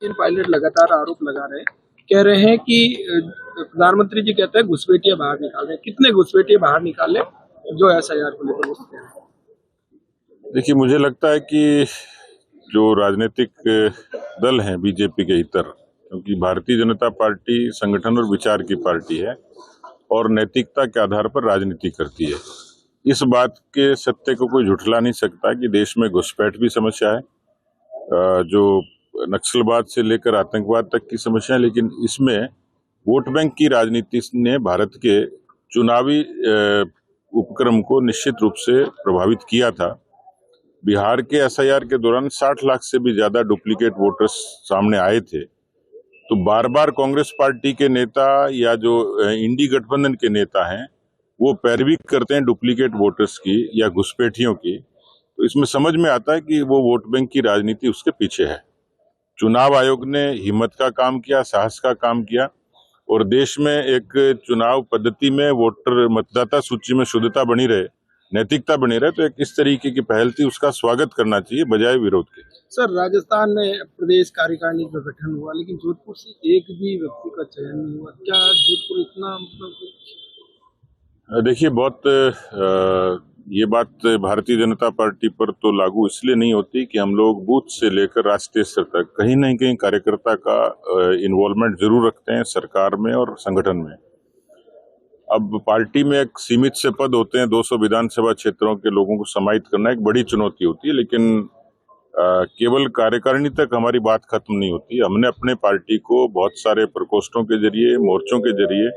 इन pilot लगातार आरोप लगा रहे हैं, कह रहे हैं कि प्रधानमंत्री जी कहते हैं घुसपैठिया बाहर निकाल रहे हैं। कितने घुसपैठिया बाहर निकाले जो एसआईआर को लेकर बोलते हैं? देखिए, मुझे लगता है कि जो राजनीतिक दल हैं बीजेपी के इतर, क्योंकि भारतीय जनता पार्टी संगठन और विचार की पार्टी है और नैतिकता के आधार पर राजनीति करती है। इस बात के सत्य को कोई झुठला नहीं सकता कि देश में घुसपैठ भी समस्या है, जो नक्सलवाद से लेकर आतंकवाद तक की समस्या है, लेकिन इसमें वोट बैंक की राजनीति ने भारत के चुनावी उपक्रम को निश्चित रूप से प्रभावित किया था। बिहार के एसआईआर के दौरान 60 लाख से भी ज्यादा डुप्लीकेट वोटर्स सामने आए थे। तो बार बार कांग्रेस पार्टी के नेता या जो इंडी गठबंधन के नेता हैं वो पैरवी करते हैं डुप्लीकेट वोटर्स की या घुसपैठियों की। तो इसमें समझ में आता है कि वो वोट बैंक की राजनीति उसके पीछे है। चुनाव आयोग ने हिम्मत का काम किया, साहस का काम किया और देश में एक चुनाव पद्धति में वोटर मतदाता सूची में शुद्धता बनी रहे, नैतिकता बनी रहे, तो एक इस तरीके की पहल थी, उसका स्वागत करना चाहिए बजाय विरोध के। सर, राजस्थान में प्रदेश कार्यकारिणी का गठन हुआ, लेकिन जोधपुर से एक भी व्यक्ति का चयन नहीं हुआ। क्या जोधपुर इतना देखिए, बहुत ये बात भारतीय जनता पार्टी पर तो लागू इसलिए नहीं होती कि हम लोग बूथ से लेकर राष्ट्रीय स्तर तक कहीं न कहीं कार्यकर्ता का इन्वॉल्वमेंट जरूर रखते हैं सरकार में और संगठन में। अब पार्टी में एक सीमित से पद होते हैं, 200 विधानसभा क्षेत्रों के लोगों को समाहित करना एक बड़ी चुनौती होती है, लेकिन केवल कार्यकारिणी तक हमारी बात खत्म नहीं होती। हमने अपने पार्टी को बहुत सारे प्रकोष्ठों के जरिए, मोर्चों के जरिए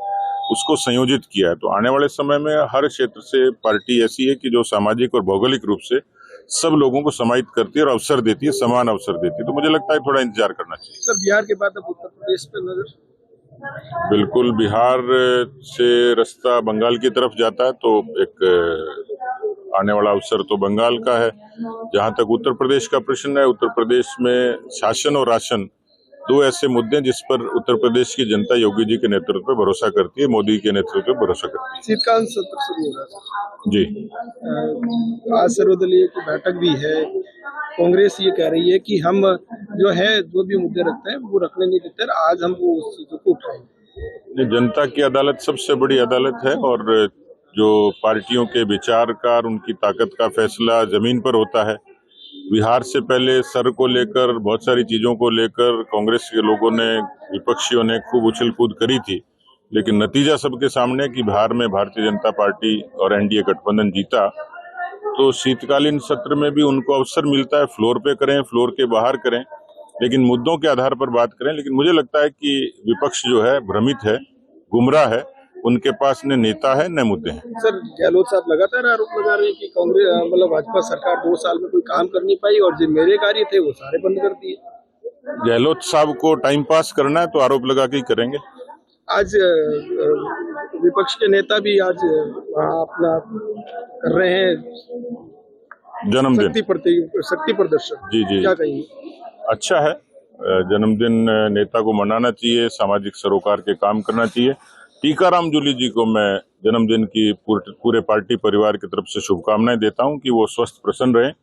उसको संयोजित किया है। तो आने वाले समय में हर क्षेत्र से पार्टी ऐसी है कि जो सामाजिक और भौगोलिक रूप से सब लोगों को समाहित करती है और अवसर देती है, समान अवसर देती है। तो मुझे लगता है थोड़ा इंतजार करना चाहिए। सर, बिहार के बाद अब उत्तर प्रदेश पे नजर? बिल्कुल, बिहार से रास्ता बंगाल की तरफ जाता है, तो एक आने वाला अवसर तो बंगाल का है। जहां तक उत्तर प्रदेश का प्रश्न है, उत्तर प्रदेश में शासन और राशन दो ऐसे मुद्दे जिस पर उत्तर प्रदेश की जनता योगी जी के नेतृत्व पर भरोसा करती है, मोदी के नेतृत्व पर भरोसा करती है। शीतकालीन सत्र शुरू हो रहा है जी, आज सर्वदलीय की बैठक भी है। कांग्रेस ये कह रही है कि हम जो भी मुद्दे रखते हैं वो रखने नहीं देते, आज हम वो उस चीजों को उठाएंगे। जनता की अदालत सबसे बड़ी अदालत है और जो पार्टियों के विचारकार, उनकी ताकत का फैसला जमीन पर होता है। बिहार से पहले सर को लेकर, बहुत सारी चीजों को लेकर कांग्रेस के लोगों ने, विपक्षियों ने खूब उछल कूद करी थी, लेकिन नतीजा सबके सामने कि बिहार में भारतीय जनता पार्टी और एनडीए गठबंधन जीता। तो शीतकालीन सत्र में भी उनको अवसर मिलता है, फ्लोर पे करें, फ्लोर के बाहर करें, लेकिन मुद्दों के आधार पर बात करें। लेकिन मुझे लगता है कि विपक्ष जो है भ्रमित है, गुमराह है, उनके पास न नेता है न मुद्दे हैं। सर, गहलोत साहब लगातार आरोप लगा रहे हैं कि कांग्रेस भाजपा सरकार 2 साल में कोई काम कर नहीं पाई और जो मेरे कार्य थे वो सारे बंद कर दिए। गहलोत साहब को टाइम पास करना है तो आरोप लगा के ही करेंगे। आज विपक्ष के नेता भी आज अपना कर रहे हैं जन्मदिन, शक्ति प्रदर्शन। जी जी, क्या कहेंगे? अच्छा है, जन्मदिन नेता को मनाना चाहिए, सामाजिक सरोकार के काम करना चाहिए। टीकाराम जूली जी को मैं जन्मदिन की पूरे पार्टी परिवार की तरफ से शुभकामनाएं देता हूं कि वो स्वस्थ प्रसन्न रहें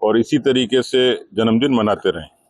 और इसी तरीके से जन्मदिन मनाते रहें।